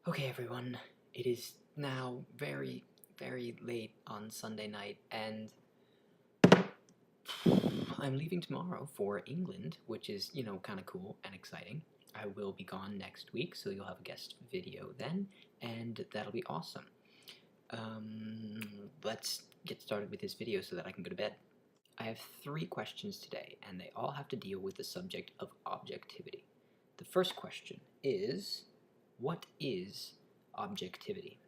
Okay, everyone, it is now very, very late on Sunday night, and I'm leaving tomorrow for England, which is, kind of cool and exciting. I will be gone next week, so you'll have a guest video then, and that'll be awesome. Let's get started with this video so that I can go to bed. I have 3 questions today, and they all have to deal with the subject of objectivity. The first question is, what is objectivity?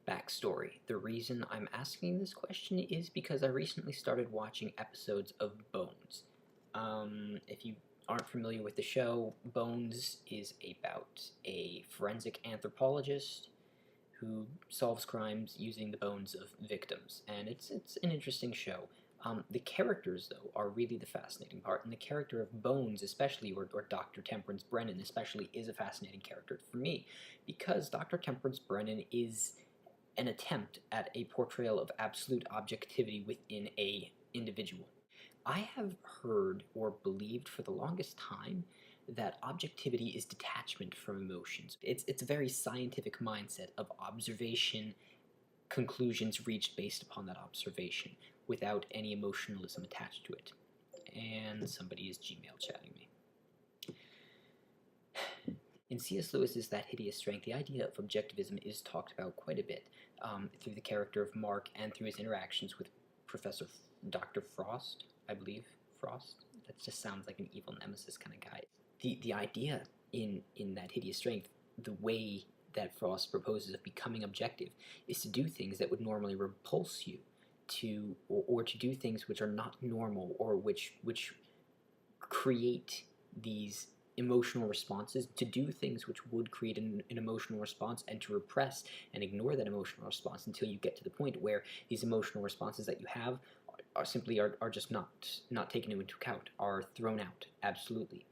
Backstory. The reason I'm asking this question is because I recently started watching episodes of Bones. If you aren't familiar with the show, Bones is about a forensic anthropologist who solves crimes using the bones of victims, and it's an interesting show. The characters, though, are really the fascinating part, and the character of Bones especially, or Dr. Temperance Brennan especially, is a fascinating character for me, because Dr. Temperance Brennan is an attempt at a portrayal of absolute objectivity within a individual. I have heard or believed for the longest time that objectivity is detachment from emotions. It's a very scientific mindset of observation, conclusions reached based upon that observation, without any emotionalism attached to it. And somebody is Gmail chatting me. In C.S. Lewis's That Hideous Strength, the idea of objectivism is talked about quite a bit through the character of Mark and through his interactions with Professor Dr. Frost, I believe. Frost? That just sounds like an evil nemesis kind of guy. The idea in That Hideous Strength, the way that Frost proposes of becoming objective, is to do things that would normally repulse you, or to do things which are not normal, or which create these emotional responses, to do things which would create an emotional response, and to repress and ignore that emotional response until you get to the point where these emotional responses that you have are simply just not taken into account, are thrown out, absolutely.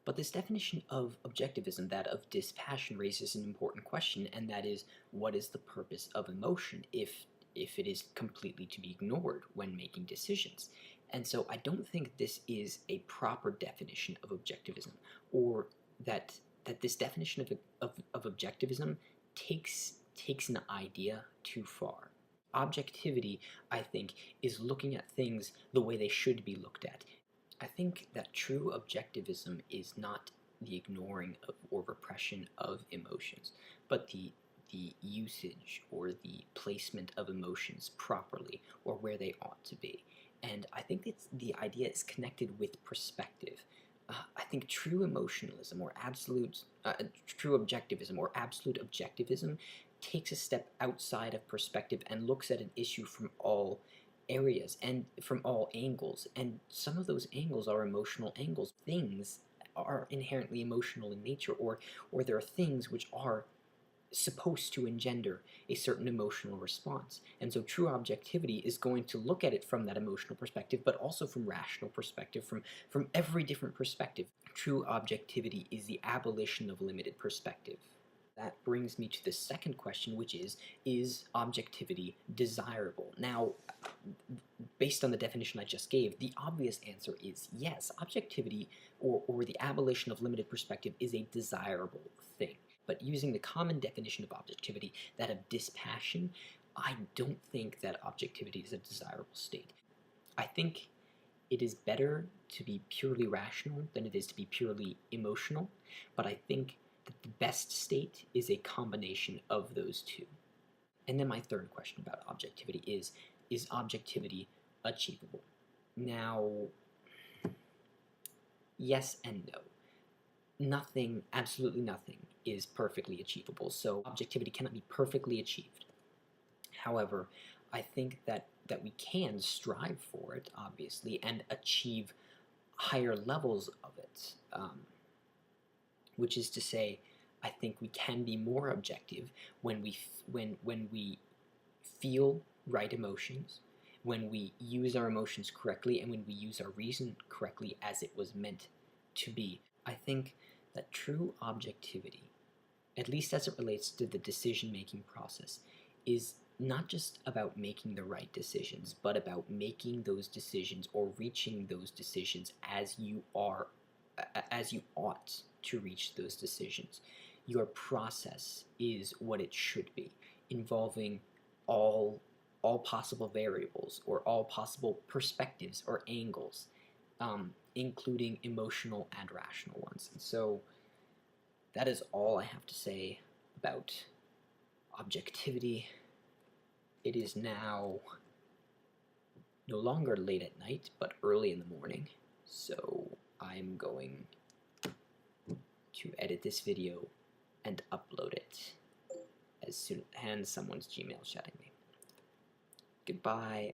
But this definition of objectivism, that of dispassion, raises an important question, and that is, what is the purpose of emotion if it is completely to be ignored when making decisions? And so I don't think this is a proper definition of objectivism, or that this definition of objectivism takes an idea too far. Objectivity, I think, is looking at things the way they should be looked at. I think that true objectivism is not the ignoring of or repression of emotions, but the usage or the placement of emotions properly, or where they ought to be. And I think the idea is connected with perspective. I think true emotionalism or true objectivism or absolute objectivism takes a step outside of perspective and looks at an issue from all areas and from all angles. And some of those angles are emotional angles. Things are inherently emotional in nature, or there are things which are supposed to engender a certain emotional response. And so true objectivity is going to look at it from that emotional perspective, but also from rational perspective, from every different perspective. True objectivity is the abolition of limited perspective. That brings me to the second question, which is objectivity desirable? Now, based on the definition I just gave, the obvious answer is yes. Objectivity, or the abolition of limited perspective, is a desirable thing. But using the common definition of objectivity, that of dispassion, I don't think that objectivity is a desirable state. I think it is better to be purely rational than it is to be purely emotional, but I think that the best state is a combination of those two. And then my third question about objectivity is objectivity achievable? Now, yes and no. Nothing, absolutely nothing, is perfectly achievable, so objectivity cannot be perfectly achieved. However, I think that we can strive for it, obviously, and achieve higher levels of it, which is to say, I think we can be more objective when we feel right emotions, when we use our emotions correctly, and when we use our reason correctly as it was meant to be. I think that true objectivity, at least as it relates to the decision-making process, is not just about making the right decisions, but about making those decisions or reaching those decisions as you ought to reach those decisions. your process is what it should be, involving all possible variables or all possible perspectives or angles, including emotional and rational ones. And so that is all I have to say about objectivity. It is now no longer late at night, but early in the morning, so I'm going to edit this video and upload it as soon as someone's Gmail shouting me. Goodbye.